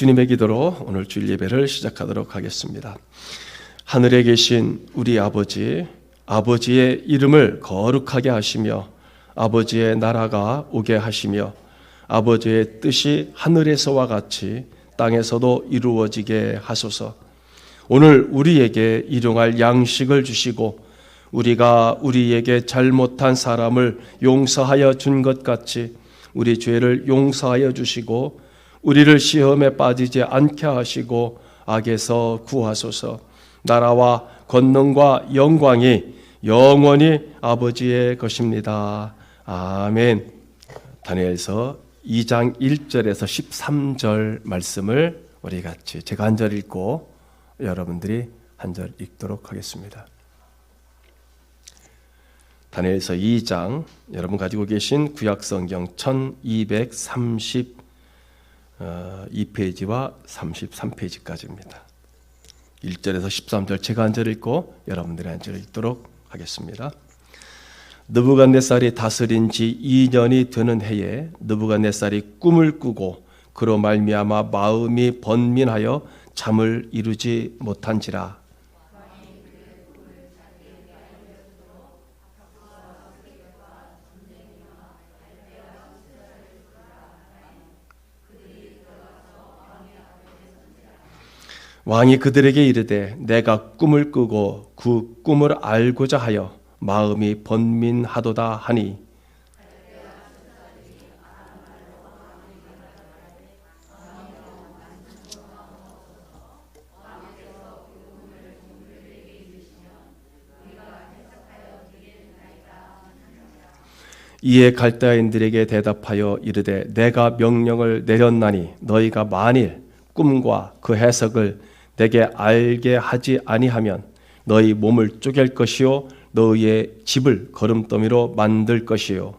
주님의 기도로 오늘 주일 예배를 시작하도록 하겠습니다. 하늘에 계신 우리 아버지, 아버지의 이름을 거룩하게 하시며 아버지의 나라가 오게 하시며 아버지의 뜻이 하늘에서와 같이 땅에서도 이루어지게 하소서. 오늘 우리에게 일용할 양식을 주시고 우리가 우리에게 잘못한 사람을 용서하여 준 것 같이 우리 죄를 용서하여 주시고 우리를 시험에 빠지지 않게 하시고 악에서 구하소서. 나라와 권능과 영광이 영원히 아버지의 것입니다. 아멘. 다니엘서 2장 1절에서 13절 말씀을 우리 같이 제가 한 절 읽고 여러분들이 한 절 읽도록 하겠습니다. 다니엘서 2장, 여러분 가지고 계신 구약성경 1232페이지와 33페이지까지입니다. 1절에서 13절 제가 한 절 읽고 여러분들이 한 절 읽도록 하겠습니다. 느부갓네살이 다스린 지 2년이 되는 해에 느부갓네살이 꿈을 꾸고 그로 말미암아 마음이 번민하여 잠을 이루지 못한지라. 왕이 그들에게 이르되 내가 꿈을 꾸고 그 꿈을 알고자 하여 마음이 번민하도다 하니 이에 갈대아인들에게 대답하여 이르되 내가 명령을 내렸나니 너희가 만일 꿈과 그 해석을 내게 알게 하지 아니하면 너희 몸을 쪼갤 것이요 너희의 집을 거름더미로 만들 것이요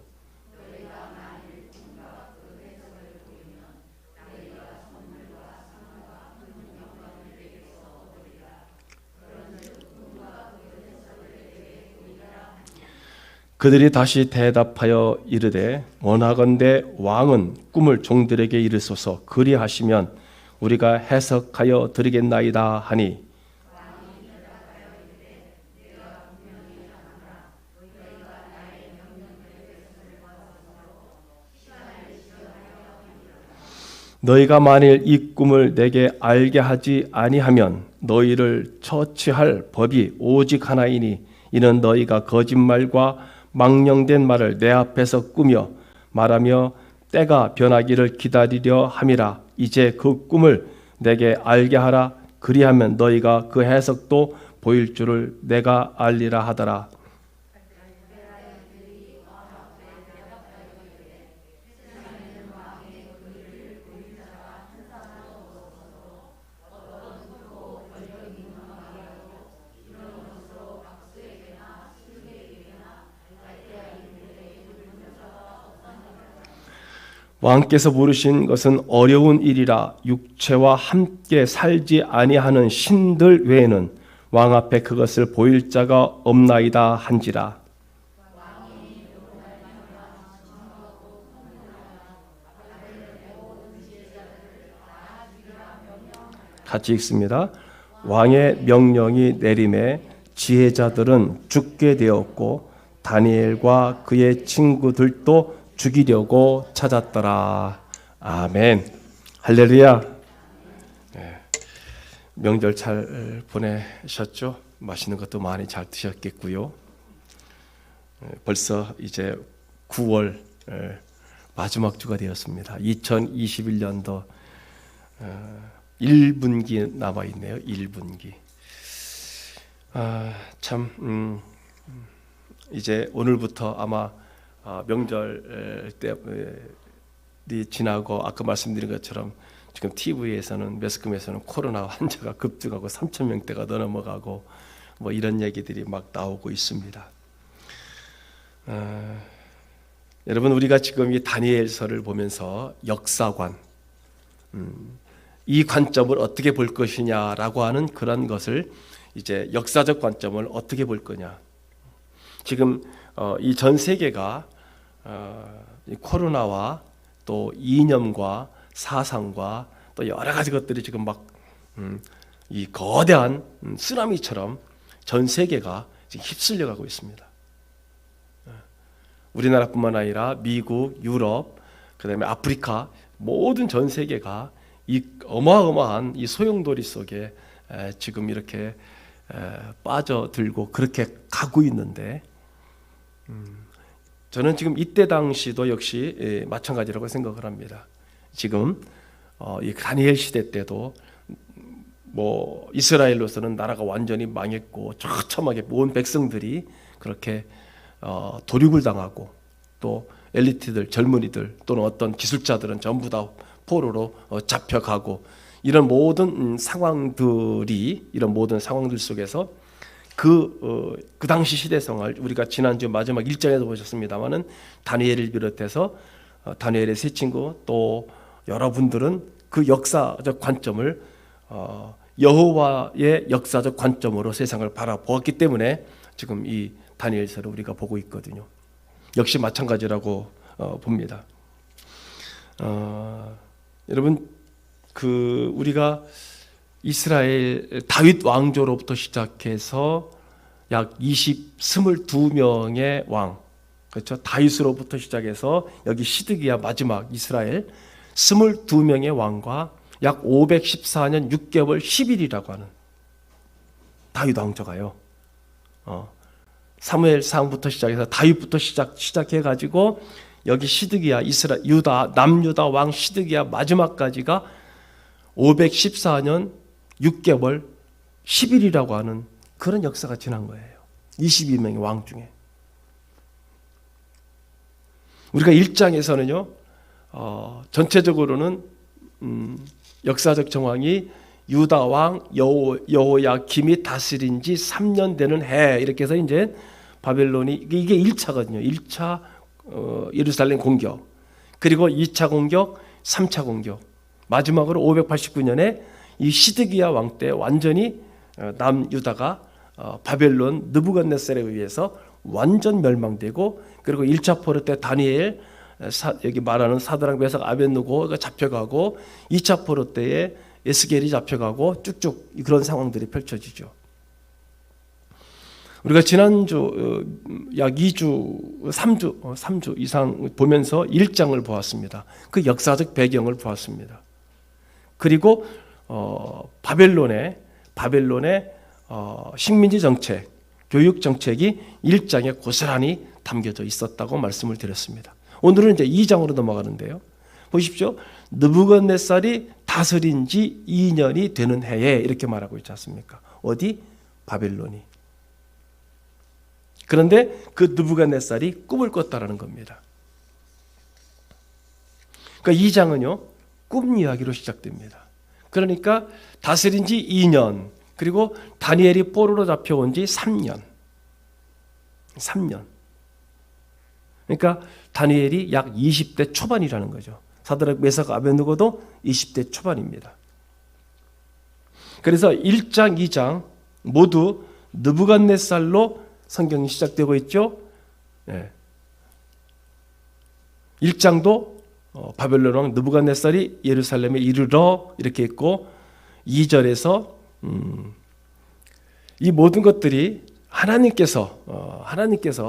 그들이 다시 대답하여 이르되 원하건대 왕은 꿈을 종들에게 이르소서. 그리하시면 우리가 해석하여 드리겠나이다 하니 너희가 만일 이 꿈을 내게 알게 하지 아니하면 너희를 처치할 법이 오직 하나이니 이는 너희가 거짓말과 망령된 말을 내 앞에서 꾸며 말하며 때가 변하기를 기다리려 함이라. 이제 그 꿈을 내게 알게 하라. 그리하면 너희가 그 해석도 보일 줄을 내가 알리라 하더라. 왕께서 부르신 것은 어려운 일이라 육체와 함께 살지 아니하는 신들 외에는 왕 앞에 그것을 보일 자가 없나이다 한지라. 같이 읽습니다. 왕의 명령이 내림에 지혜자들은 죽게 되었고 다니엘과 그의 친구들도 죽이려고 찾았더라. 아멘. 할렐루야. 네. 명절 잘 보내셨죠? 맛있는 것도 많이 잘 드셨겠고요. 벌써 이제 9월 마지막 주가 되었습니다. 2021년도 1분기 남아 있네요. 1분기. 참 이제 오늘부터 아마 명절 때이 지나고 아까 말씀드린 것처럼 지금 TV에서는 매스컴에서는 코로나 환자가 급증하고 3,000명대가 넘어가고 뭐 이런 얘기들이 막 나오고 있습니다. 여러분 우리가 지금 이 다니엘서를 보면서 역사관 이 관점을 어떻게 볼 것이냐라고 하는 그런 것을 이제 역사적 관점을 어떻게 볼 거냐. 지금 이 전 세계가 이 코로나와 또 이념과 사상과 또 여러 가지 것들이 지금 막 이 거대한 쓰나미처럼 전 세계가 지금 휩쓸려가고 있습니다. 우리나라뿐만 아니라 미국, 유럽, 그다음에 아프리카 모든 전 세계가 이 어마어마한 이 소용돌이 속에 지금 이렇게 빠져들고 그렇게 가고 있는데, 저는 지금 이때 당시도 역시 마찬가지라고 생각을 합니다. 지금 이 다니엘 시대 때도 뭐 이스라엘로서는 나라가 완전히 망했고 처참하게 온 백성들이 그렇게 도륙을 당하고, 또 엘리트들, 젊은이들 또는 어떤 기술자들은 전부 다 포로로 잡혀가고, 이런 모든 상황들이, 이런 모든 상황들 속에서 그 당시 시대성을 우리가 지난주 마지막 1장에서 보셨습니다마는 다니엘을 비롯해서 다니엘의 세 친구 또 여러분들은 그 역사적 관점을 여호와의 역사적 관점으로 세상을 바라보았기 때문에 지금 이 다니엘서를 우리가 보고 있거든요. 역시 마찬가지라고 봅니다. 여러분, 우리가 이스라엘 다윗 왕조로부터 시작해서 약 22명의 왕, 그렇죠? 다윗으로부터 시작해서 여기 시드기야 마지막 이스라엘 22명의 왕과 약 514년 6개월 10일이라고 하는 다윗 왕조가요. 사무엘상부터 시작해서 다윗부터 시작해가지고 여기 시드기야 유다 남유다 왕 시드기야 마지막까지가 514년 6개월 10일이라고 하는 그런 역사가 지난 거예요. 22명의 왕 중에. 우리가 1장에서는요, 전체적으로는 역사적 정황이 유다 왕 여호야김이 다스린 지 3년 되는 해, 이렇게 해서 이제 바벨론이, 이게 1차거든요. 1차 예루살렘 공격, 그리고 2차 공격, 3차 공격, 마지막으로 589년에 이 시드기야 왕 때 완전히 남유다가 바벨론 느부갓네살에 의해서 완전 멸망되고, 그리고 1차 포로 때 다니엘, 여기 말하는 사드락 메삭 아벳느고가 잡혀가고, 2차 포로 때에 에스겔이 잡혀가고, 쭉쭉 그런 상황들이 펼쳐지죠. 우리가 지난주 약 2주, 3주 이상 보면서 1장을 보았습니다. 그 역사적 배경을 보았습니다. 그리고 바벨론의 식민지 정책, 교육 정책이 1장에 고스란히 담겨져 있었다고 말씀을 드렸습니다. 오늘은 이제 2장으로 넘어가는데요. 보십시오. 느부갓네살이 다스린 지 2년이 되는 해에 이렇게 말하고 있지 않습니까? 어디? 바벨론이. 그런데 그 느부갓네살이 꿈을 꿨다라는 겁니다. 그러니까 2장은요, 꿈 이야기로 시작됩니다. 그러니까 다스린 지 2년, 그리고 다니엘이 포로로 잡혀온 지 3년. 그러니까 다니엘이 약 20대 초반이라는 거죠. 사드락 메삭 아벳느고도 20대 초반입니다. 그래서 1장, 2장 모두 느부갓네살로 성경이 시작되고 있죠. 1장도 바벨론 왕 느부갓네살이 예루살렘에 이르러 이렇게 있고, 2절에서 이 모든 것들이 하나님께서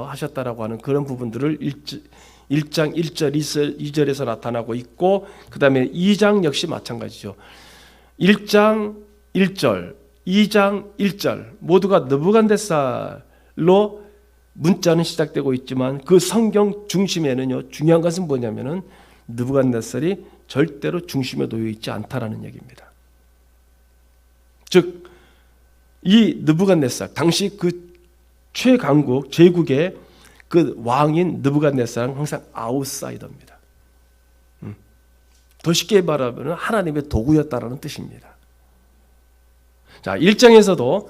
하셨다라고 하는 그런 부분들을 1장 1절 2절에서 나타나고 있고, 그 다음에 2장 역시 마찬가지죠. 1장 1절, 2장 1절 모두가 느부갓네살로 문자는 시작되고 있지만, 그 성경 중심에는요, 중요한 것은 뭐냐면은 느부갓네살이 절대로 중심에 놓여 있지 않다라는 얘기입니다. 즉, 이 느부갓네살, 당시 그 최강국 제국의 그 왕인 느부갓네살은 항상 아웃사이더입니다. 더 쉽게 말하면 하나님의 도구였다라는 뜻입니다. 자, 1장에서도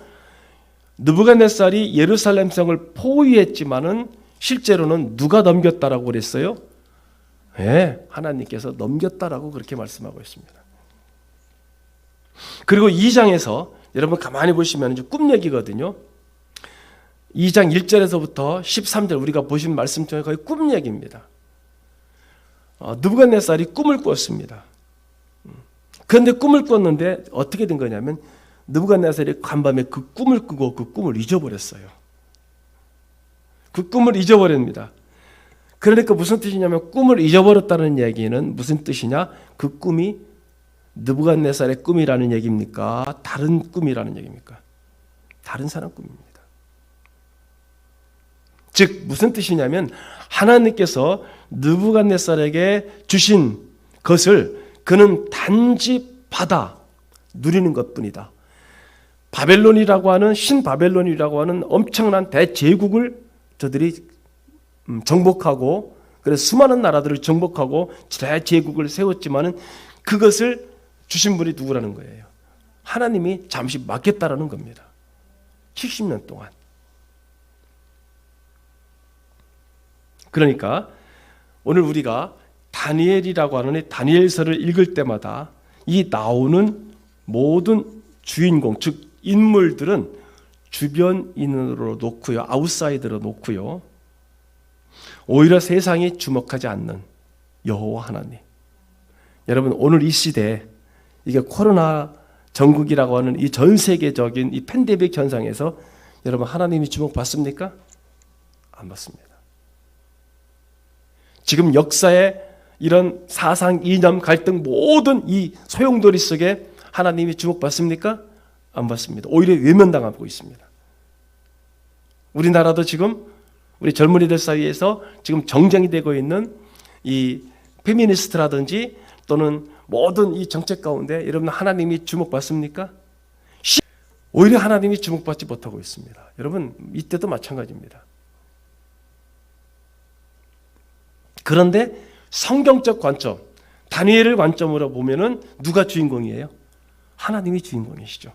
느부갓네살이 예루살렘 성을 포위했지만은 실제로는 누가 넘겼다라고 그랬어요? 하나님께서 넘겼다라고 그렇게 말씀하고 있습니다. 그리고 2장에서 여러분 가만히 보시면 이제 꿈 얘기거든요. 2장 1절에서부터 13절 우리가 보신 말씀 중에 거의 꿈 얘기입니다. 느부갓네살이 꿈을 꿨습니다. 그런데 꿈을 꿨는데 어떻게 된 거냐면 느부갓네살이 간밤에 그 꿈을 꾸고 그 꿈을 잊어버렸어요. 그 꿈을 잊어버립니다. 그러니까 무슨 뜻이냐면 꿈을 잊어버렸다는 얘기는 무슨 뜻이냐? 그 꿈이 느부갓네살의 꿈이라는 얘기입니까? 다른 꿈이라는 얘기입니까? 다른 사람 꿈입니다. 즉 무슨 뜻이냐면 하나님께서 느부갓네살에게 주신 것을 그는 단지 받아 누리는 것뿐이다. 바벨론이라고 하는 신바벨론이라고 하는 엄청난 대제국을 저들이 정복하고 그래서 수많은 나라들을 정복하고 대제국을 세웠지만은 그것을 주신 분이 누구라는 거예요? 하나님이 잠시 맡겼다라는 겁니다. 70년 동안. 그러니까 오늘 우리가 다니엘이라고 하는 이 다니엘서를 읽을 때마다 이 나오는 모든 주인공, 즉 인물들은 주변인으로 놓고요, 아웃사이더로 놓고요, 오히려 세상이 주목하지 않는 여호와 하나님. 여러분 오늘 이 시대에 이게 코로나 전국이라고 하는 이 전 세계적인 이 팬데믹 현상에서 여러분 하나님이 주목받습니까? 안 받습니다. 지금 역사의 이런 사상, 이념, 갈등 모든 이 소용돌이 속에 하나님이 주목받습니까? 안 받습니다. 오히려 외면당하고 있습니다. 우리나라도 지금 우리 젊은이들 사이에서 지금 정쟁이 되고 있는 이 페미니스트라든지 또는 모든 이 정책 가운데 여러분 하나님이 주목받습니까? 오히려 하나님이 주목받지 못하고 있습니다. 여러분 이때도 마찬가지입니다. 그런데 성경적 관점, 다니엘을 관점으로 보면은 누가 주인공이에요? 하나님이 주인공이시죠.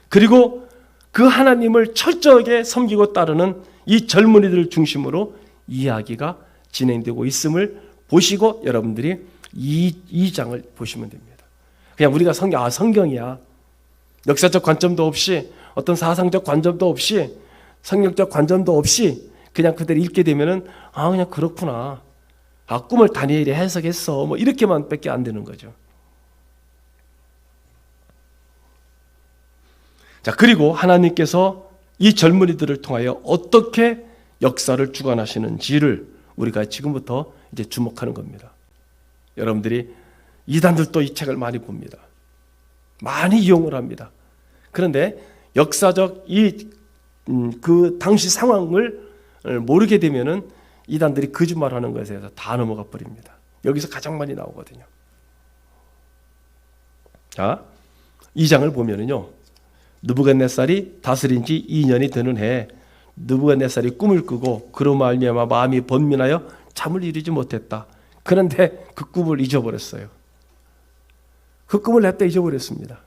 그리고 그 하나님을 철저하게 섬기고 따르는 이 젊은이들 중심으로 이야기가 진행되고 있음을 보시고 여러분들이 이 장을 보시면 됩니다. 그냥 우리가 성경이야. 역사적 관점도 없이 어떤 사상적 관점도 없이 성경적 관점도 없이 그냥 그대로 읽게 되면은 그냥 그렇구나. 꿈을 다니엘이 해석했어. 뭐 이렇게만 밖에 안 되는 거죠. 자, 그리고 하나님께서 이 젊은이들을 통하여 어떻게 역사를 주관하시는지를 우리가 지금부터 이제 주목하는 겁니다. 여러분들이 이단들도 이 책을 많이 봅니다. 많이 이용을 합니다. 그런데 역사적 그 당시 상황을 모르게 되면은 이단들이 거짓말하는 것에 대해서 다 넘어가 버립니다. 여기서 가장 많이 나오거든요. 자, 2장을 보면은요. 느부갓네살이 다스린 지 2년이 되는 해 느부갓네살이 꿈을 꾸고 그로 말미암아 마음이 번민하여 잠을 이루지 못했다. 그런데 그 꿈을 잊어버렸어요. 그 꿈을 냅다 잊어버렸습니다.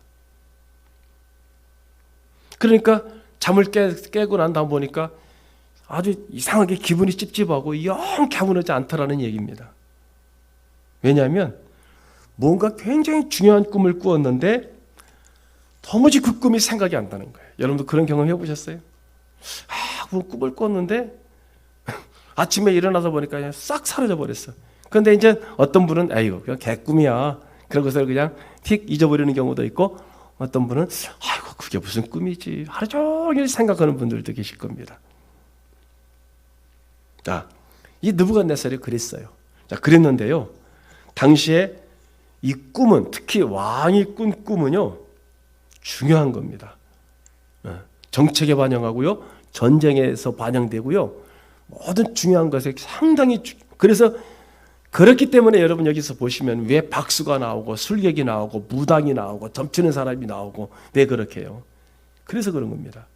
그러니까 잠을 깨고 난 다음 보니까 아주 이상하게 기분이 찝찝하고 영 개운하지 않다라는 얘기입니다. 왜냐하면 뭔가 굉장히 중요한 꿈을 꾸었는데 도무지 그 꿈이 생각이 안 나는 거예요. 여러분도 그런 경험 해보셨어요? 꿈을 꿨는데 아침에 일어나서 보니까 그냥 싹 사라져 버렸어. 그런데 이제 어떤 분은 그냥 개꿈이야. 그런 것을 그냥 틱 잊어버리는 경우도 있고 어떤 분은 그게 무슨 꿈이지. 하루 종일 생각하는 분들도 계실 겁니다. 자, 이 느부갓네살이 그랬어요. 자, 그랬는데요. 당시에 이 꿈은 특히 왕이 꾼 꿈은요. 중요한 겁니다. 정책에 반영하고요. 전쟁에서 반영되고요. 모든 중요한 것에 상당히 그래서 그렇기 때문에 여러분 여기서 보시면 왜 박수가 나오고 술객이 나오고 무당이 나오고 점치는 사람이 나오고 왜 그렇게 해요? 그래서 그런 겁니다.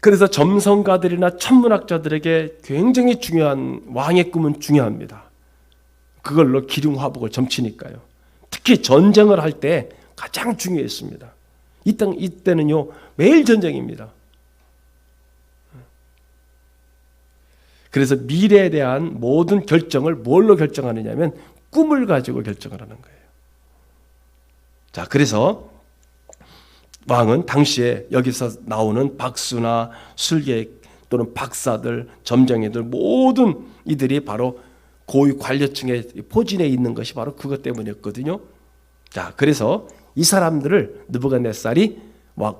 그래서 점성가들이나 천문학자들에게 굉장히 중요한 왕의 꿈은 중요합니다. 그걸로 기륭화복을 점치니까요. 특히 전쟁을 할 때 가장 중요했습니다. 이때는요 매일 전쟁입니다. 그래서 미래에 대한 모든 결정을 뭘로 결정하느냐면 꿈을 가지고 결정을 하는 거예요. 자, 그래서 왕은 당시에 여기서 나오는 박수나 술객 또는 박사들, 점쟁이들 모든 이들이 바로 고위 관료층의 포진에 있는 것이 바로 그것 때문이었거든요. 자, 그래서 이 사람들을 느부갓네살이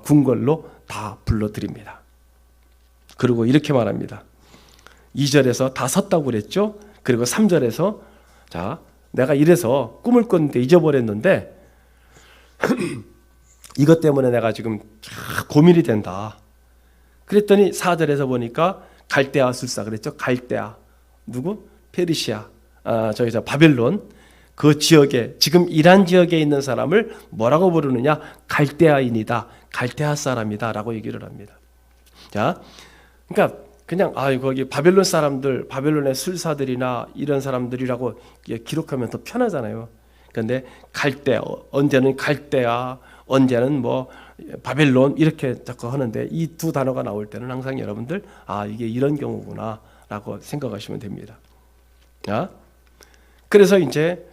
궁궐로 다 불러들입니다. 그리고 이렇게 말합니다. 2절에서 다 섰다고 그랬죠. 그리고 3절에서 자, 내가 이래서 꿈을 꿨는데 잊어버렸는데 이것 때문에 내가 지금 고민이 된다. 그랬더니 4절에서 보니까 갈대아 술사 그랬죠. 갈대아 누구? 페르시아, 바벨론 그 지역에 지금 이란 지역에 있는 사람을 뭐라고 부르느냐? 갈대아인이다, 갈대아 사람이다라고 얘기를 합니다. 자, 그러니까 그냥 거기 바벨론 사람들, 바벨론의 술사들이나 이런 사람들이라고 기록하면 더 편하잖아요. 그런데 갈대아, 언제는 갈대아, 언제는 뭐 바벨론 이렇게 자꾸 하는데 이 두 단어가 나올 때는 항상 여러분들 이게 이런 경우구나라고 생각하시면 됩니다. 자, 그래서 이제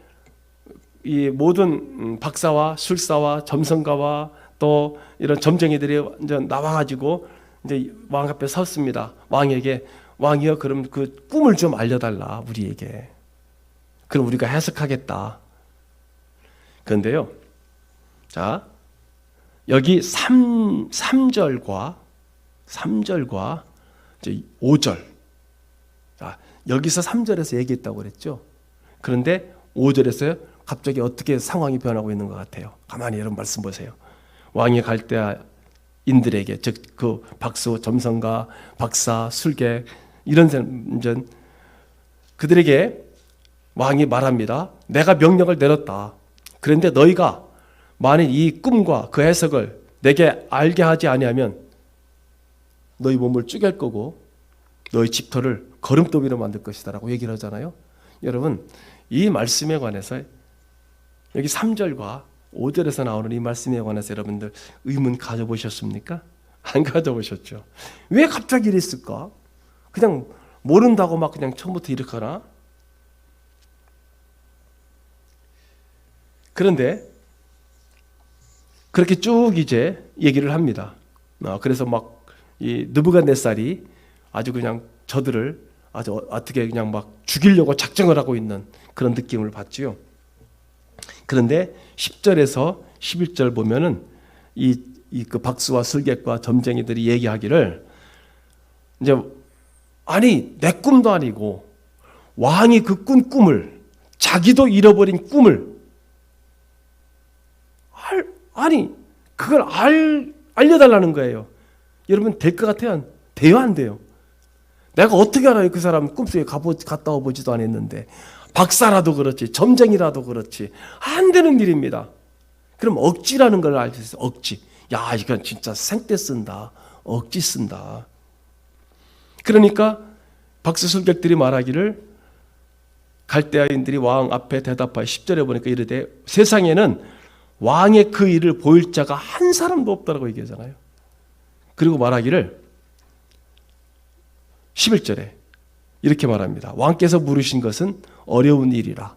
이 모든 박사와 술사와 점성가와 또 이런 점쟁이들이 이제 나와가지고 이제 왕 앞에 섰습니다. 왕에게 왕이여 그럼 그 꿈을 좀 알려달라 우리에게. 그럼 우리가 해석하겠다. 그런데요. 자, 여기 3절과 이제 5절. 자, 여기서 3절에서 얘기했다고 그랬죠. 그런데 5절에서 갑자기 어떻게 상황이 변하고 있는 것 같아요. 가만히 여러분 말씀 보세요. 왕이 갈대아인들에게 즉 그 박수, 점성가, 박사, 술객 이런 사람 그들에게 왕이 말합니다. 내가 명령을 내렸다. 그런데 너희가 만일 이 꿈과 그 해석을 내게 알게 하지 아니하면 너희 몸을 쪼갤 거고 너희 집터를 거름더미로 만들 것이다 라고 얘기를 하잖아요. 여러분 이 말씀에 관해서 여기 3절과 5절에서 나오는 이 말씀에 관해서 여러분들 의문 가져보셨습니까? 안 가져보셨죠? 왜 갑자기 이랬을까? 그냥 모른다고 막 그냥 처음부터 이렇게 하나? 그런데 그렇게 쭉 이제 얘기를 합니다. 그래서 막 이 느부갓네살이 아주 그냥 저들을 아주 어떻게 그냥 막 죽이려고 작정을 하고 있는 그런 느낌을 받지요. 그런데 10절에서 11절 보면은 그 박수와 술객과 점쟁이들이 얘기하기를 이제 내 꿈도 아니고 왕이 그 꾼 꿈을 자기도 잃어버린 꿈을 그걸 알려달라는 거예요. 여러분 될 것 같아요? 돼요 안 돼요? 내가 어떻게 알아요? 그 사람 꿈속에 갔다 와보지도 않았는데. 박사라도 그렇지 점쟁이라도 그렇지 안 되는 일입니다. 그럼 억지라는 걸 알 수 있어요. 억지. 야 이건 진짜 생떼 쓴다. 억지 쓴다. 그러니까 박수술객들이 말하기를 갈대아인들이 왕 앞에 대답하여 10절에 보니까 이르되 세상에는 왕의 그 일을 보일 자가 한 사람도 없다라고 얘기하잖아요. 그리고 말하기를 11절에 이렇게 말합니다. 왕께서 물으신 것은 어려운 일이라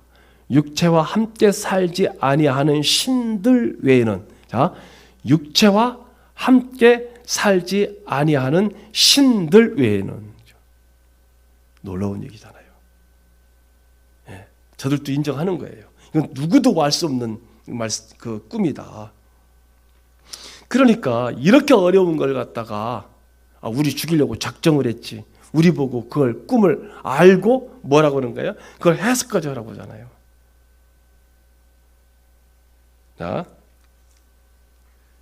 육체와 함께 살지 아니하는 신들 외에는 자 육체와 함께 살지 아니하는 신들 외에는 놀라운 얘기잖아요. 예, 저들도 인정하는 거예요. 이건 누구도 알 수 없는 그 꿈이다. 그러니까 이렇게 어려운 걸 갖다가 우리 죽이려고 작정을 했지. 우리 보고 그걸 꿈을 알고 뭐라고 그러는 거예요? 그걸 해석까지 하라고 하잖아요. 자,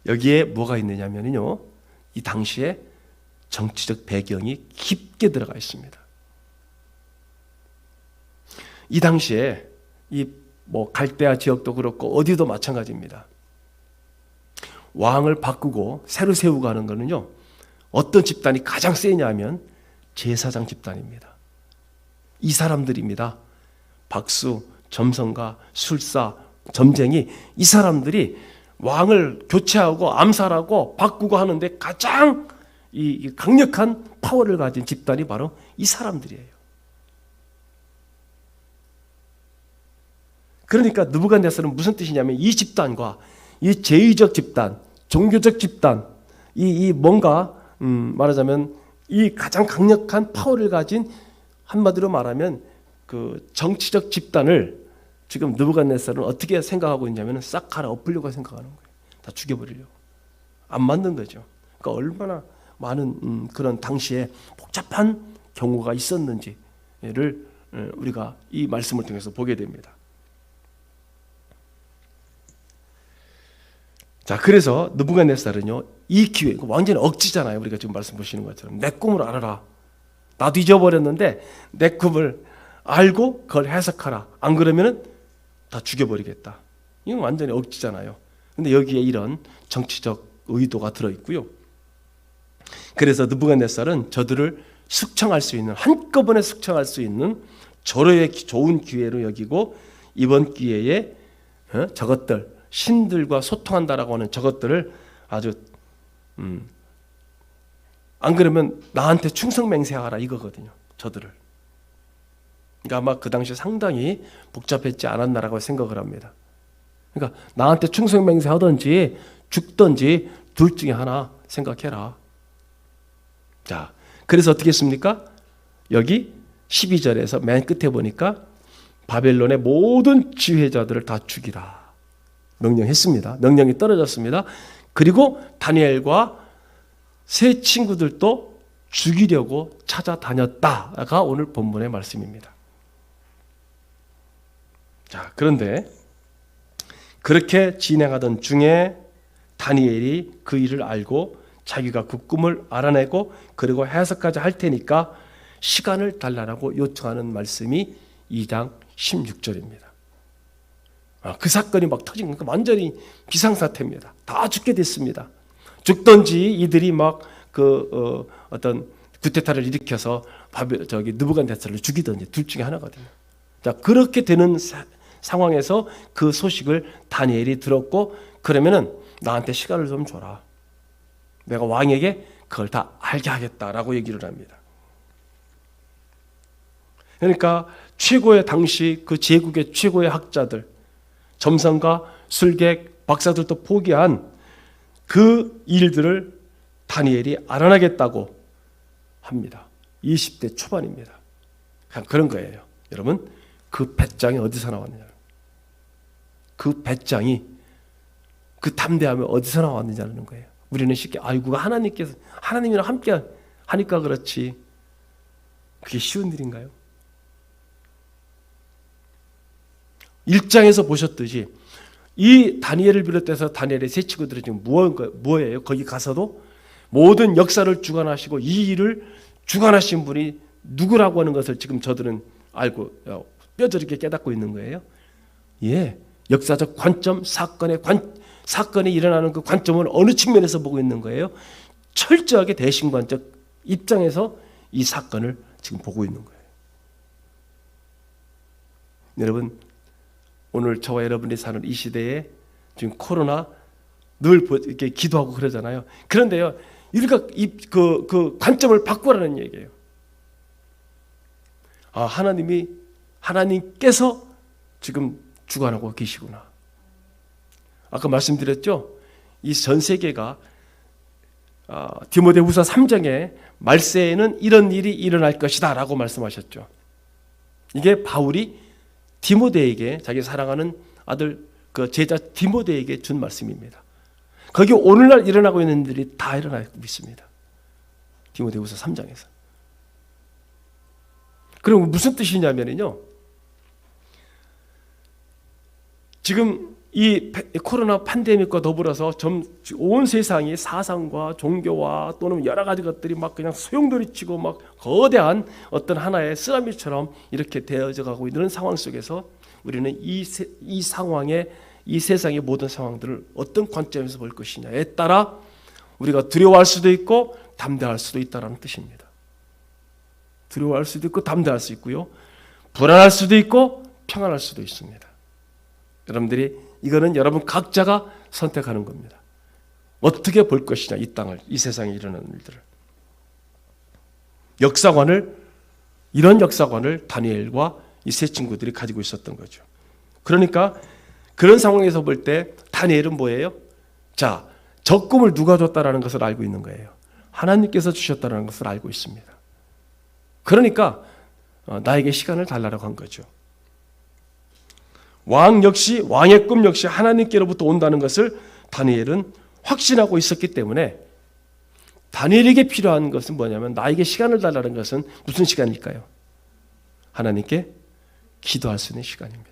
여기에 뭐가 있느냐면요, 이 당시에 정치적 배경이 깊게 들어가 있습니다. 이 당시에 갈대아 지역도 그렇고 어디도 마찬가지입니다. 왕을 바꾸고 새로 세우고 하는 거는요, 어떤 집단이 가장 세냐면 제사장 집단입니다. 이 사람들입니다. 박수, 점성가, 술사, 점쟁이, 이 사람들이 왕을 교체하고 암살하고 바꾸고 하는데 가장 이 강력한 파워를 가진 집단이 바로 이 사람들이에요. 그러니까 느부갓네살은 무슨 뜻이냐면 이 집단과 이 제의적 집단, 종교적 집단, 뭔가 말하자면 이 가장 강력한 파워를 가진, 한마디로 말하면 그 정치적 집단을 지금 느부갓네살은 어떻게 생각하고 있냐면 싹 갈아엎으려고 생각하는 거예요. 다 죽여버리려고. 안 맞는 거죠. 그러니까 얼마나 많은 그런 당시에 복잡한 경우가 있었는지를 우리가 이 말씀을 통해서 보게 됩니다. 자, 그래서 느부갓네살은요, 이 기회, 완전히 억지잖아요. 우리가 지금 말씀 보시는 것처럼 내 꿈을 알아라. 나도 잊어버렸는데 내 꿈을 알고 그걸 해석하라. 안 그러면은 다 죽여버리겠다. 이건 완전히 억지잖아요. 근데 여기에 이런 정치적 의도가 들어있고요. 그래서 느부갓네살은 저들을 숙청할 수 있는, 한꺼번에 숙청할 수 있는 절호의 좋은 기회로 여기고, 이번 기회에 저것들, 신들과 소통한다라고 하는 저것들을 아주 안 그러면 나한테 충성맹세하라 이거거든요. 저들을. 그러니까 아마 그 당시 상당히 복잡했지 않았나라고 생각을 합니다. 그러니까 나한테 충성맹세하든지 죽든지 둘 중에 하나 생각해라. 자, 그래서 어떻게 했습니까? 여기 12절에서 맨 끝에 보니까 바벨론의 모든 지휘자들을 다 죽이라 명령했습니다. 명령이 떨어졌습니다. 그리고 다니엘과 세 친구들도 죽이려고 찾아다녔다가 오늘 본문의 말씀입니다. 자, 그런데 그렇게 진행하던 중에 다니엘이 그 일을 알고 자기가 그 꿈을 알아내고 그리고 해석까지 할 테니까 시간을 달라고 요청하는 말씀이 2장 16절입니다. 그 사건이 막 터진 거니까 완전히 비상사태입니다. 다 죽게 됐습니다. 죽던지 이들이 막 어떤 구테타를 일으켜서 느부갓네살을 죽이든지 둘 중에 하나거든요. 자, 그렇게 되는 상황에서 그 소식을 다니엘이 들었고, 그러면은 나한테 시간을 좀 줘라. 내가 왕에게 그걸 다 알게 하겠다라고 얘기를 합니다. 그러니까 최고의 당시 그 제국의 최고의 학자들, 점성가, 술객, 박사들도 포기한 그 일들을 다니엘이 알아내겠다고 합니다. 20대 초반입니다. 그냥 그런 거예요. 여러분, 그 배짱이 어디서 나왔느냐? 그 배짱이, 그 담대함이 어디서 나왔느냐는 거예요. 우리는 쉽게 아이고 하나님이랑 함께 하니까 그렇지. 그게 쉬운 일인가요? 1장에서 보셨듯이 이 다니엘을 비롯해서 다니엘의 세 친구들이 지금 뭐예요? 거기 가서도 모든 역사를 주관하시고 이 일을 주관하신 분이 누구라고 하는 것을 지금 저들은 알고 뼈저리게 깨닫고 있는 거예요. 예, 역사적 관점, 사건이 일어나는 그 관점을 어느 측면에서 보고 있는 거예요? 철저하게 대신관적 입장에서 이 사건을 지금 보고 있는 거예요. 여러분, 오늘 저와 여러분이 사는 이 시대에 지금 코로나 늘 이렇게 기도하고 그러잖아요. 그런데요, 우리가 그 관점을 바꾸라는 얘기예요. 하나님께서 지금 주관하고 계시구나. 아까 말씀드렸죠? 이 전 세계가 디모데후서 3장에 말세에는 이런 일이 일어날 것이다 라고 말씀하셨죠. 이게 바울이 디모데에게, 자기 사랑하는 아들 그 제자 디모데에게 준 말씀입니다. 거기 오늘날 일어나고 있는 일이 다 일어나고 있습니다. 디모데후서 3장에서. 그럼 무슨 뜻이냐면요, 지금 이 코로나 팬데믹과 더불어서 온 세상이 사상과 종교와 또는 여러 가지 것들이 막 그냥 소용돌이치고 막 거대한 어떤 하나의 쓰라미처럼 이렇게 되어져 가고 있는 상황 속에서 우리는 이 상황에, 이 세상의 모든 상황들을 어떤 관점에서 볼 것이냐에 따라 우리가 두려워할 수도 있고 담대할 수도 있다는 뜻입니다. 두려워할 수도 있고 담대할 수 있고요, 불안할 수도 있고 평안할 수도 있습니다. 여러분들이 이거는 여러분 각자가 선택하는 겁니다. 어떻게 볼 것이냐, 이 땅을, 이 세상에 일어나는 일들을. 이런 역사관을 다니엘과 이 세 친구들이 가지고 있었던 거죠. 그러니까 그런 상황에서 볼 때 다니엘은 뭐예요? 자, 저 꿈을 누가 줬다라는 것을 알고 있는 거예요. 하나님께서 주셨다는 것을 알고 있습니다. 그러니까 나에게 시간을 달라고 한 거죠. 왕의 꿈 역시 하나님께로부터 온다는 것을 다니엘은 확신하고 있었기 때문에 다니엘에게 필요한 것은 뭐냐면 나에게 시간을 달라는 것은 무슨 시간일까요? 하나님께 기도할 수 있는 시간입니다.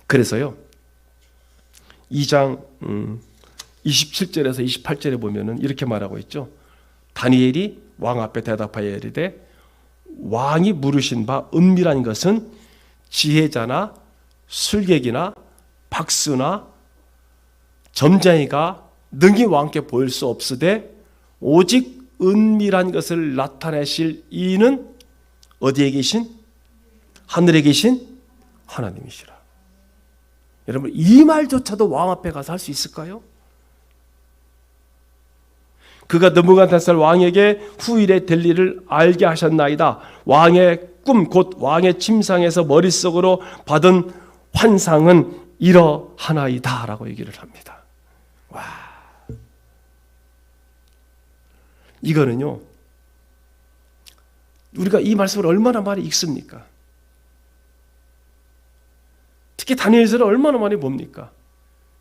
그래서요 2장 27절에서 28절에 보면은 이렇게 말하고 있죠. 다니엘이 왕 앞에 대답하여 이르되 왕이 물으신 바 은밀한 것은 지혜자나 술객이나 박수나 점쟁이가 능히 왕께 보일 수 없으되 오직 은밀한 것을 나타내실 이는 어디에 계신? 하늘에 계신 하나님이시라. 여러분 이 말조차도 왕 앞에 가서 할 수 있을까요? 그가 느부갓네살 왕에게 후일에 될 일을 알게 하셨나이다. 왕의 꿈 곧 왕의 침상에서 머릿속으로 받은 환상은 이러하나이다 라고 얘기를 합니다. 와, 이거는요 우리가 이 말씀을 얼마나 많이 읽습니까? 특히 다니엘서를 얼마나 많이 봅니까?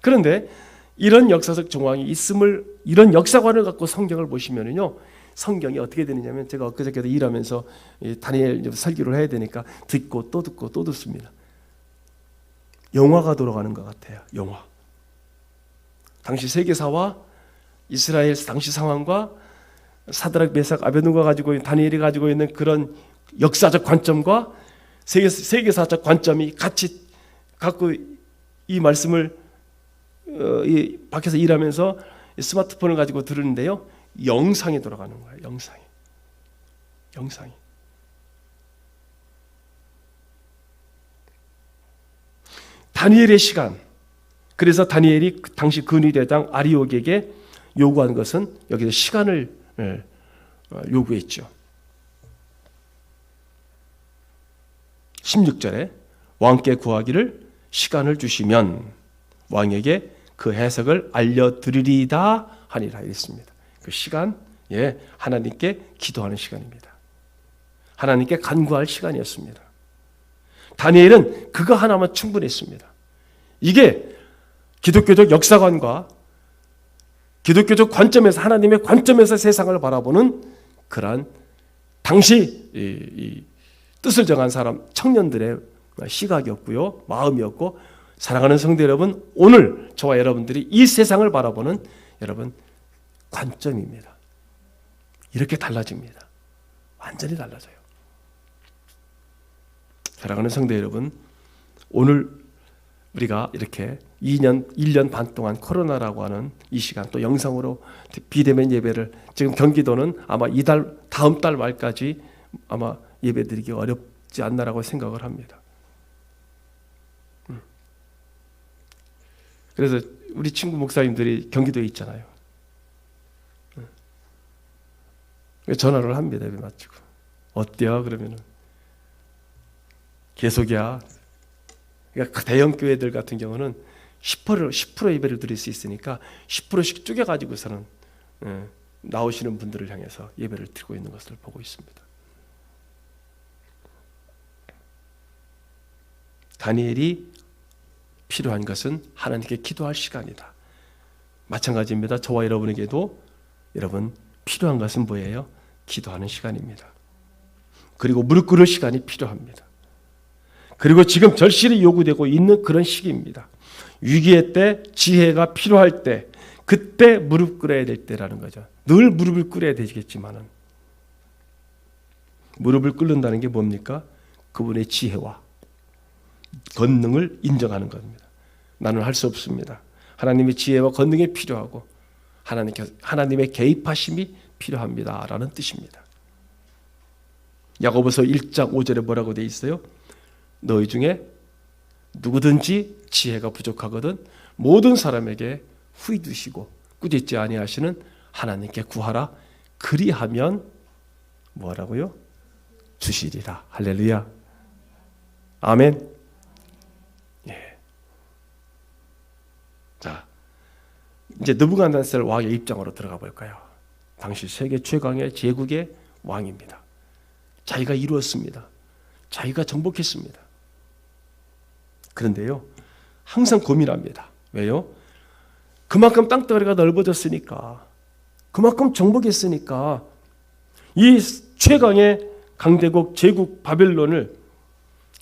그런데 이런 역사적 정황이 있음을, 이런 역사관을 갖고 성경을 보시면은요, 성경이 어떻게 되느냐면, 제가 엊그저께도 일하면서 다니엘 설교를 해야 되니까 듣고 또 듣고 또 듣습니다. 영화가 돌아가는 것 같아요. 영화. 당시 세계사와 이스라엘 당시 상황과 사드락 메삭 아베누가 가지고 있는, 다니엘이 가지고 있는 그런 역사적 관점과 세계사적 관점이 같이 갖고 이 말씀을 이 밖에서 일하면서 스마트폰을 가지고 들으는데요, 영상이 돌아가는 거예요. 영상이. 다니엘의 시간. 그래서 다니엘이 당시 근위대장 아리옥에게 요구한 것은 여기서 시간을 요구했죠. 16절에 왕께 구하기를 시간을 주시면 왕에게 그 해석을 알려드리리다 하니라 이랬습니다. 그 시간, 하나님께 기도하는 시간입니다. 하나님께 간구할 시간이었습니다. 다니엘은 그거 하나만 충분했습니다. 이게 기독교적 역사관과 기독교적 관점에서, 하나님의 관점에서 세상을 바라보는 그러한 당시 이 뜻을 정한 사람, 청년들의 시각이었고요, 마음이었고, 사랑하는 성도 여러분, 오늘 저와 여러분들이 이 세상을 바라보는 여러분 관점입니다. 이렇게 달라집니다. 완전히 달라져요. 사랑하는 성도 여러분, 오늘 우리가 이렇게 1년 반 동안 코로나라고 하는 이 시간, 또 영상으로 비대면 예배를, 지금 경기도는 아마 다음 달 말까지 아마 예배드리기 어렵지 않나라고 생각을 합니다. 그래서 우리 친구 목사님들이 경기도에 있잖아요. 전화를 합니다. 예배 마치고. 어때요? 그러면은 계속이야. 그러니까 대형 교회들 같은 경우는 10% 예배를 드릴 수 있으니까 10%씩 쪼개가지고서는 나오시는 분들을 향해서 예배를 드리고 있는 것을 보고 있습니다. 다니엘이 필요한 것은 하나님께 기도할 시간이다. 마찬가지입니다. 저와 여러분에게도 여러분 필요한 것은 뭐예요? 기도하는 시간입니다. 그리고 무릎 꿇을 시간이 필요합니다. 그리고 지금 절실히 요구되고 있는 그런 시기입니다. 위기의 때, 지혜가 필요할 때, 그때 무릎 꿇어야 될 때라는 거죠. 늘 무릎을 꿇어야 되겠지만은 무릎을 꿇는다는 게 뭡니까? 그분의 지혜와 권능을 인정하는 겁니다. 나는 할 수 없습니다. 하나님의 지혜와 권능이 필요하고 하나님의 개입하심이 필요합니다 라는 뜻입니다. 야고보서 1장 5절에 뭐라고 되어 있어요? 너희 중에 누구든지 지혜가 부족하거든 모든 사람에게 후히 두시고 꾸짖지 아니하시는 하나님께 구하라. 그리하면 뭐라고요? 주시리라. 할렐루야. 아멘. 자, 이제 느부갓네살 왕의 입장으로 들어가 볼까요? 당시 세계 최강의 제국의 왕입니다. 자기가 이루었습니다. 자기가 정복했습니다. 그런데요, 항상 고민합니다. 왜요? 그만큼 땅덩어리가 넓어졌으니까, 그만큼 정복했으니까 이 최강의 강대국 제국 바벨론을,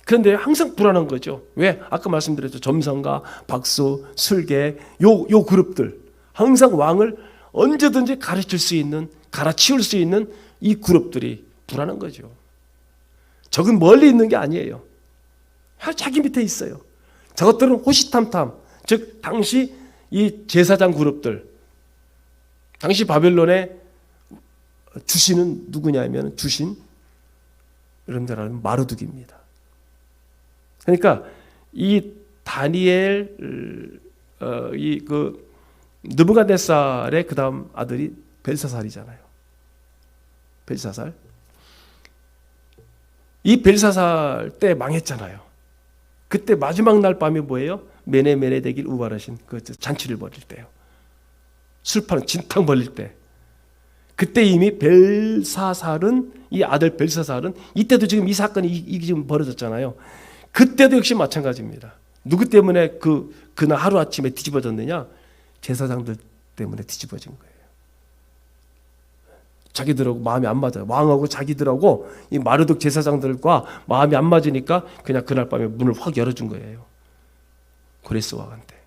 그런데 항상 불안한 거죠. 왜? 아까 말씀드렸죠. 점성가, 박수, 술계, 요 그룹들, 항상 왕을 언제든지 가르칠 수 있는, 갈아치울 수 있는 이 그룹들이 불안한 거죠. 적은 멀리 있는 게 아니에요. 자기 밑에 있어요. 저것들은 호시탐탐, 즉 당시 이 제사장 그룹들, 당시 바벨론의 주신은 누구냐면 주신, 여러분들 아는 마르둑입니다. 그러니까 이 다니엘, 느부갓네살의 그 다음 아들이 벨사살이잖아요. 벨사살. 이 벨사살 때 망했잖아요. 그때 마지막 날 밤이 뭐예요? 메네메네 되길 우발하신 그 잔치를 벌일 때요. 술판 진탕 벌릴 때. 그때 이미 벨사살은, 이 아들 벨사살은, 이때도 지금 이 사건이 이게 지금 벌어졌잖아요. 그때도 역시 마찬가지입니다. 누구 때문에 그날 하루아침에 뒤집어졌느냐? 제사장들 때문에 뒤집어진 거예요. 자기들하고 마음이 안 맞아요. 왕하고 자기들하고 이 마르둑 제사장들과 마음이 안 맞으니까 그냥 그날 밤에 문을 확 열어준 거예요. 고레스 왕한테.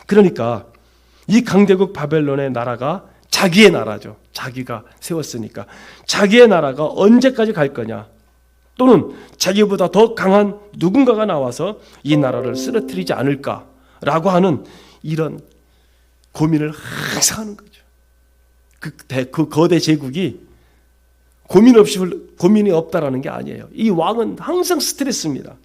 그러니까 이 강대국 바벨론의 나라가 자기의 나라죠. 자기가 세웠으니까. 자기의 나라가 언제까지 갈 거냐? 또는 자기보다 더 강한 누군가가 나와서 이 나라를 쓰러뜨리지 않을까라고 하는 이런 고민을 항상 하는 거죠. 그 거대 제국이 고민이 없다라는 게 아니에요. 이 왕은 항상 스트레스입니다.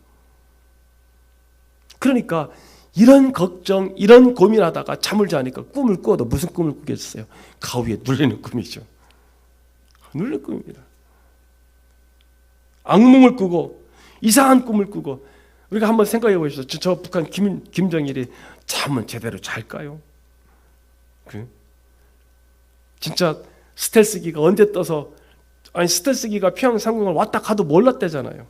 그러니까 이런 걱정, 이런 고민하다가 잠을 자니까 꿈을 꾸어도 무슨 꿈을 꾸겠어요? 가위에 눌리는 꿈이죠. 눌리는 꿈입니다. 악몽을 꾸고 이상한 꿈을 꾸고. 우리가 한번 생각해 보십시오. 저 북한 김정일이 잠은 제대로 잘까요? 진짜 스텔스기가 언제 떠서, 아니 스텔스기가 평양 상공을 왔다 가도 몰랐대잖아요.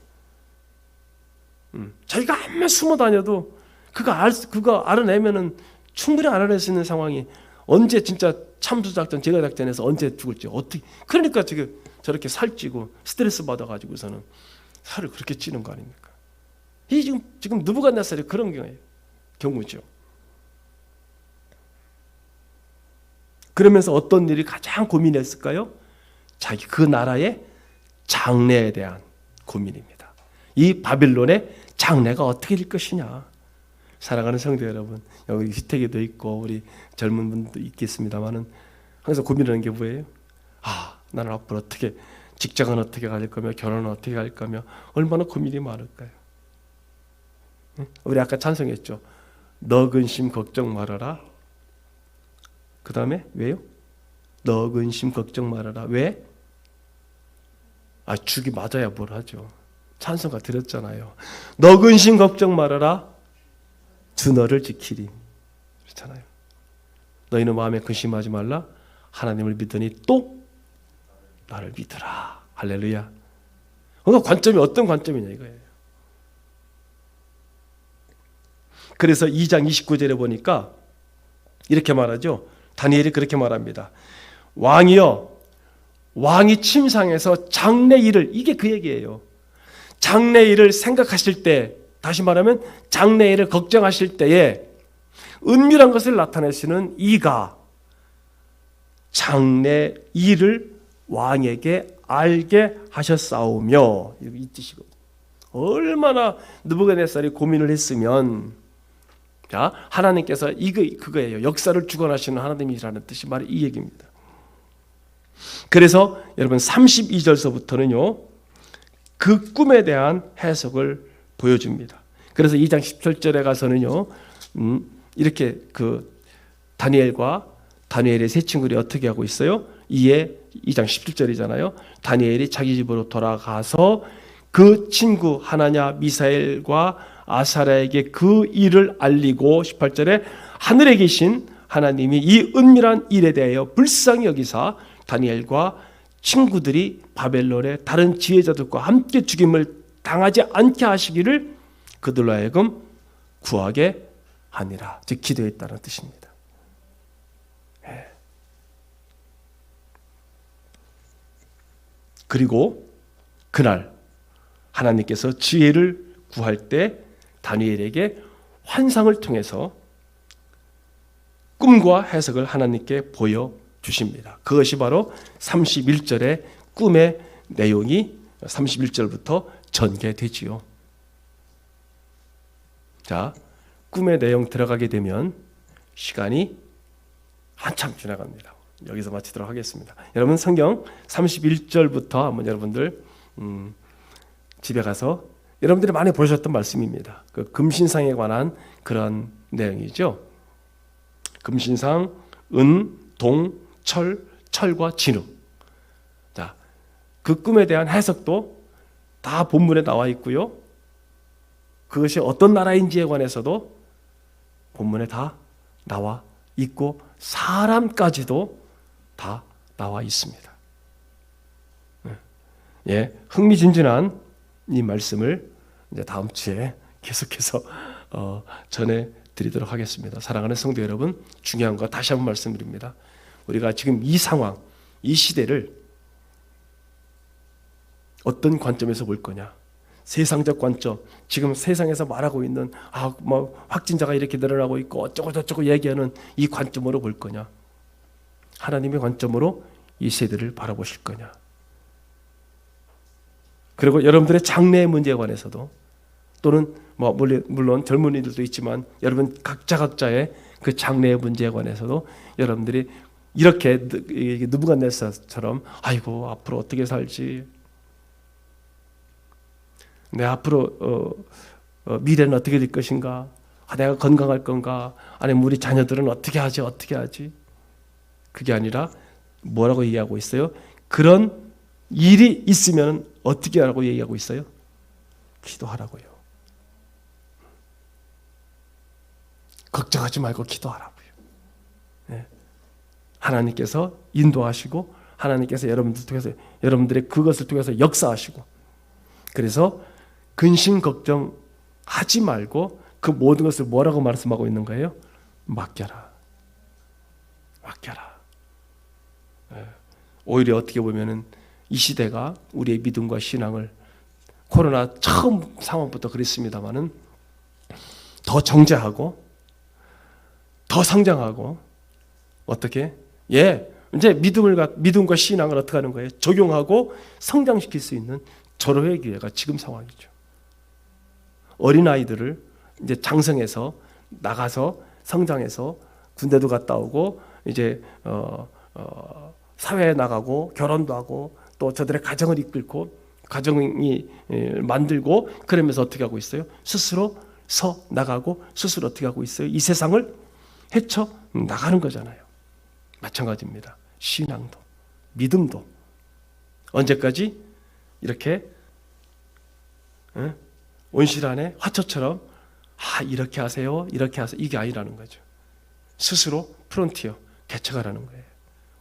자기가 암만 숨어 다녀도 그거 알아내면은 충분히 알아낼 수 있는 상황이, 언제 진짜 참수작전, 제거작전에서 언제 죽을지 어떻게, 그러니까 지금 저렇게 살찌고 스트레스 받아가지고서는 살을 그렇게 찌는 거 아닙니까? 이 지금 느부갓네살이 그런 경우죠. 그러면서 어떤 일이 가장 고민했을까요? 자기 그 나라의 장래에 대한 고민입니다. 이 바빌론의 장래가 어떻게 될 것이냐. 사랑하는 성도 여러분, 여기 희택이도 있고 우리 젊은 분도 있겠습니다만은 항상 고민하는 게 뭐예요? 나는 앞으로 어떻게, 직장은 어떻게 갈 거며, 결혼은 어떻게 할 거며, 얼마나 고민이 많을까요? 우리 아까 찬송했죠. 너 근심 걱정 말아라. 그 다음에 왜요? 너 근심 걱정 말아라. 왜? 죽이 맞아야 뭘 하죠. 찬송가 드렸잖아요. 너 근심 걱정 말아라. 주 너를 지키리. 그렇잖아요. 너희는 마음에 근심하지 말라. 하나님을 믿으니 또 나를 믿으라. 할렐루야. 그러니까 관점이 어떤 관점이냐 이거예요. 그래서 2장 29절에 보니까 이렇게 말하죠. 다니엘이 그렇게 말합니다. 왕이여, 왕이 침상에서 장래 일을, 이게 그 얘기예요. 장래 일을 생각하실 때, 다시 말하면 장래 일을 걱정하실 때에 은밀한 것을 나타내시는 이가 장래 일을 왕에게 알게 하셨사오며, 이 뜻이고, 얼마나 느부갓네살이 고민을 했으면, 자, 하나님께서 그거예요. 역사를 주관하시는 하나님이라는 뜻이 바로 이 얘기입니다. 그래서 여러분 32절서부터는요, 그 꿈에 대한 해석을 보여줍니다. 그래서 2장 17절에 가서는요, 이렇게 다니엘의 세 친구들이 어떻게 하고 있어요? 이에 2장 17절이잖아요. 다니엘이 자기 집으로 돌아가서 그 친구 하나냐, 미사엘과 아사랴에게 그 일을 알리고, 18절에 하늘에 계신 하나님이 이 은밀한 일에 대하여 불쌍히 여기사 다니엘과 친구들이 바벨론의 다른 지혜자들과 함께 죽임을 당하지 않게 하시기를 그들로 하여금 구하게 하니라. 즉 기도했다는 뜻입니다. 그리고 그날 하나님께서 지혜를 구할 때 다니엘에게 환상을 통해서 꿈과 해석을 하나님께 보여주십니다. 그것이 바로 31절의 꿈의 내용이 31절부터 전개되지요. 자, 꿈의 내용 들어가게 되면 시간이 한참 지나갑니다. 여기서 마치도록 하겠습니다. 여러분 성경 31절부터 한번 여러분들 집에 가서 여러분들이 많이 보셨던 말씀입니다. 그 금신상에 관한 그런 내용이죠. 금신상, 은, 동, 철과 진흙. 자, 그 꿈에 대한 해석도 다 본문에 나와 있고요. 그것이 어떤 나라인지에 관해서도 본문에 다 나와 있고 사람까지도 다 나와 있습니다. 예, 흥미진진한 이 말씀을 이제 다음 주에 계속해서 전해드리도록 하겠습니다. 사랑하는 성도 여러분, 중요한 거 다시 한번 말씀드립니다. 우리가 지금 이 상황, 이 시대를 어떤 관점에서 볼 거냐? 세상적 관점, 지금 세상에서 말하고 있는 확진자가 이렇게 늘어나고 있고 어쩌고 저쩌고 얘기하는 이 관점으로 볼 거냐? 하나님의 관점으로 이 세대를 바라보실 거냐? 그리고 여러분들의 장래의 문제에 관해서도 또는 물론 젊은이들도 있지만 여러분 각자의 그 장래의 문제에 관해서도 여러분들이 이렇게 느부갓네살처럼 아이고 앞으로 어떻게 살지? 내 앞으로 미래는 어떻게 될 것인가? 내가 건강할 건가? 아니면 우리 자녀들은 어떻게 하지? 그게 아니라 뭐라고 얘기하고 있어요? 그런 일이 있으면 어떻게 하라고 얘기하고 있어요? 기도하라고요. 걱정하지 말고 기도하라고요. 네. 하나님께서 인도하시고 하나님께서 여러분들의 그것을 통해서 역사하시고 그래서 근심 걱정하지 말고 그 모든 것을 뭐라고 말씀하고 있는 거예요? 맡겨라. 오히려 어떻게 보면은 이 시대가 우리의 믿음과 신앙을 코로나 처음 상황부터 그랬습니다만은 더 정제하고 더 성장하고 어떻게? 이제 믿음과 신앙을 어떻게 하는 거예요? 적용하고 성장시킬 수 있는 절호의 기회가 지금 상황이죠. 어린아이들을 이제 장성해서 나가서 성장해서 군대도 갔다 오고 이제 사회에 나가고 결혼도 하고 또 저들의 가정을 이끌고 가정이 만들고 그러면서 어떻게 하고 있어요? 스스로 서 나가고 스스로 어떻게 하고 있어요? 이 세상을 헤쳐 나가는 거잖아요. 마찬가지입니다. 신앙도 믿음도 언제까지 이렇게 온실 안에 화초처럼 이렇게 하세요 이게 아니라는 거죠. 스스로 프론티어 개척하라는 거예요.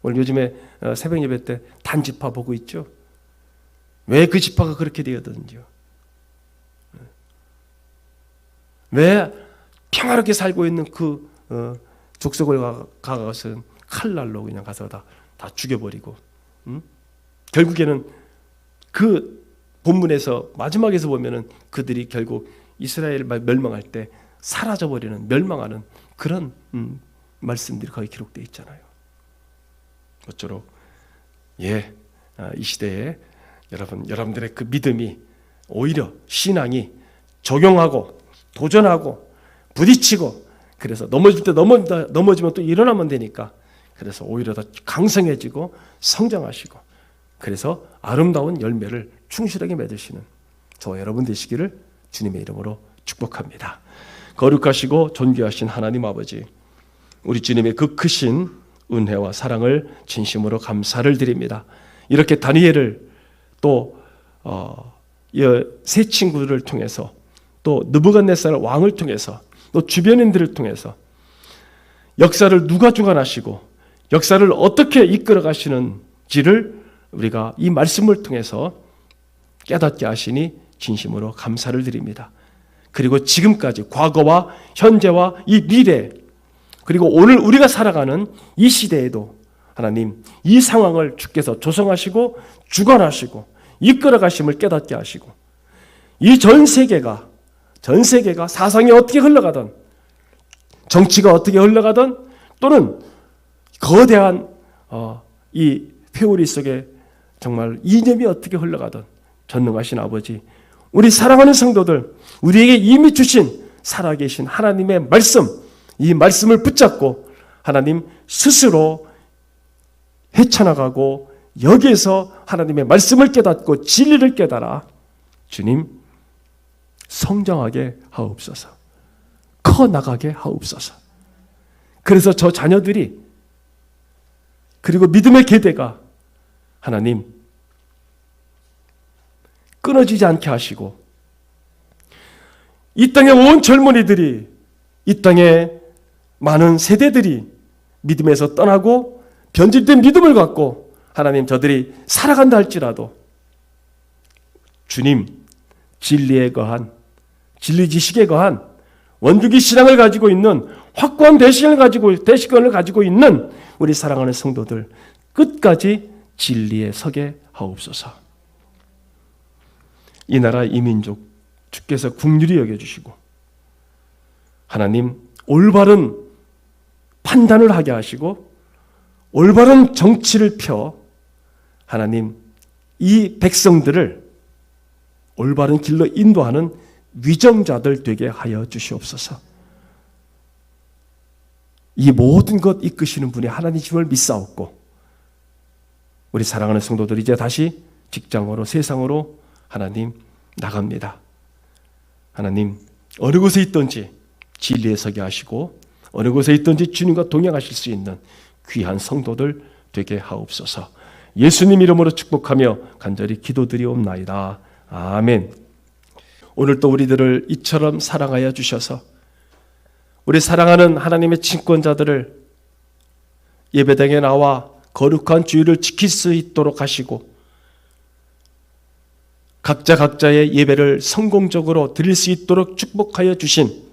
오늘 요즘에 새벽 예배 때 단지파 보고 있죠. 왜 그 지파가 그렇게 되었는지요. 왜 평화롭게 살고 있는 그 족속을 가서는 칼날로 그냥 가서 다 죽여버리고 결국에는 그 본문에서 마지막에서 보면은 그들이 결국 이스라엘 멸망할 때 사라져버리는 멸망하는 그런 말씀들이 거기 기록되어 있잖아요. 어쩌록 이 시대에 여러분들의 그 믿음이 오히려 신앙이 적용하고 도전하고 부딪히고 그래서 넘어질 때 넘어지면 또 일어나면 되니까 그래서 오히려 더 강성해지고 성장하시고 그래서 아름다운 열매를 충실하게 맺으시는 저와 여러분 되시기를 주님의 이름으로 축복합니다. 거룩하시고 존귀하신 하나님 아버지, 우리 주님의 그 크신 은혜와 사랑을 진심으로 감사를 드립니다. 이렇게 다니엘을 또 세 친구들을 통해서 또 느부갓네살 왕을 통해서 또 주변인들을 통해서 역사를 누가 주관하시고 역사를 어떻게 이끌어 가시는지를 우리가 이 말씀을 통해서 깨닫게 하시니 진심으로 감사를 드립니다. 그리고 지금까지 과거와 현재와 이 미래, 그리고 오늘 우리가 살아가는 이 시대에도 하나님 이 상황을 주께서 조성하시고 주관하시고 이끌어 가심을 깨닫게 하시고, 이 전 세계가 사상이 어떻게 흘러가든, 정치가 어떻게 흘러가든, 또는 거대한 이 회오리 속에 정말 이념이 어떻게 흘러가든 전능하신 아버지, 우리 사랑하는 성도들, 우리에게 이미 주신 살아계신 하나님의 말씀, 이 말씀을 붙잡고 하나님 스스로 헤쳐나가고 여기에서 하나님의 말씀을 깨닫고 진리를 깨달아 주님 성장하게 하옵소서, 커나가게 하옵소서. 그래서 저 자녀들이, 그리고 믿음의 계대가 하나님 끊어지지 않게 하시고, 이 땅의 온 젊은이들이, 이 땅의 많은 세대들이 믿음에서 떠나고 변질된 믿음을 갖고 하나님 저들이 살아간다 할지라도 주님 진리에 거한, 진리 지식에 거한 원주기 신앙을 가지고 있는, 확고한 대식권을 가지고 있는 우리 사랑하는 성도들 끝까지 진리에 서게 하옵소서. 이 나라 이 민족 주께서 긍휼히 여겨주시고 하나님 올바른 판단을 하게 하시고 올바른 정치를 펴 하나님 이 백성들을 올바른 길로 인도하는 위정자들 되게 하여 주시옵소서. 이 모든 것 이끄시는 분이 하나님임을 믿사옵고, 우리 사랑하는 성도들이 이제 다시 직장으로, 세상으로 하나님 나갑니다. 하나님 어느 곳에 있든지 진리에 서게 하시고 어느 곳에 있든지 주님과 동행하실 수 있는 귀한 성도들 되게 하옵소서. 예수님 이름으로 축복하며 간절히 기도드리옵나이다. 아멘. 오늘 또 우리들을 이처럼 사랑하여 주셔서 우리 사랑하는 하나님의 친권자들을 예배당에 나와 거룩한 주일을 지킬 수 있도록 하시고 각자의 예배를 성공적으로 드릴 수 있도록 축복하여 주신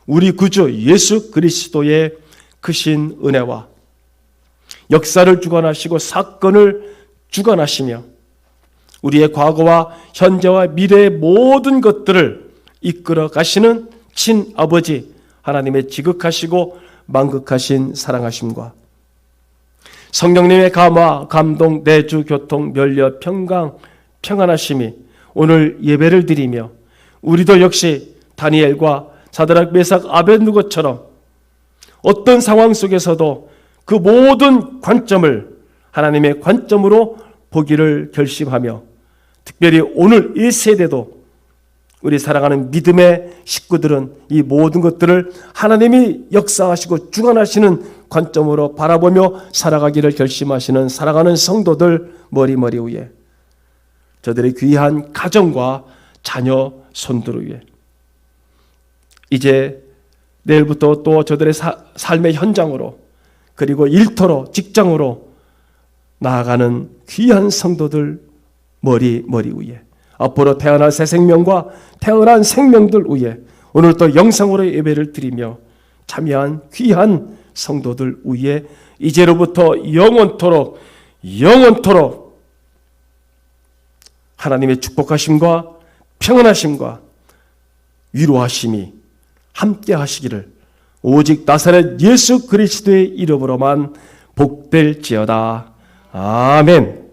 우리 구주 예수 그리스도의 크신 은혜와 역사를 주관하시고 사건을 주관하시며 우리의 과거와 현재와 미래의 모든 것들을 이끌어 가시는 친아버지 하나님의 지극하시고 만극하신 사랑하심과 성령님의 감화, 감동, 내주, 교통, 멸려, 평강, 평안하심이 오늘 예배를 드리며 우리도 역시 다니엘과 사드락, 메삭, 아벳느고처럼 어떤 상황 속에서도 그 모든 관점을 하나님의 관점으로 보기를 결심하며 특별히 오늘 이 세대도 우리 사랑하는 믿음의 식구들은 이 모든 것들을 하나님이 역사하시고 주관하시는 관점으로 바라보며 살아가기를 결심하시는 사랑하는 성도들 머리 위에 저들의 귀한 가정과 자녀 손들 위에 이제 내일부터 또 저들의 삶의 현장으로 그리고 일터로 직장으로 나아가는 귀한 성도들 머리 위에 앞으로 태어날 새 생명과 태어난 생명들 위에 오늘 또 영상으로 예배를 드리며 참여한 귀한 성도들 위에 이제로부터 영원토록 하나님의 축복하심과 평안하심과 위로하심이 함께 하시기를 오직 나사렛 예수 그리스도의 이름으로만 복될지어다. 아멘.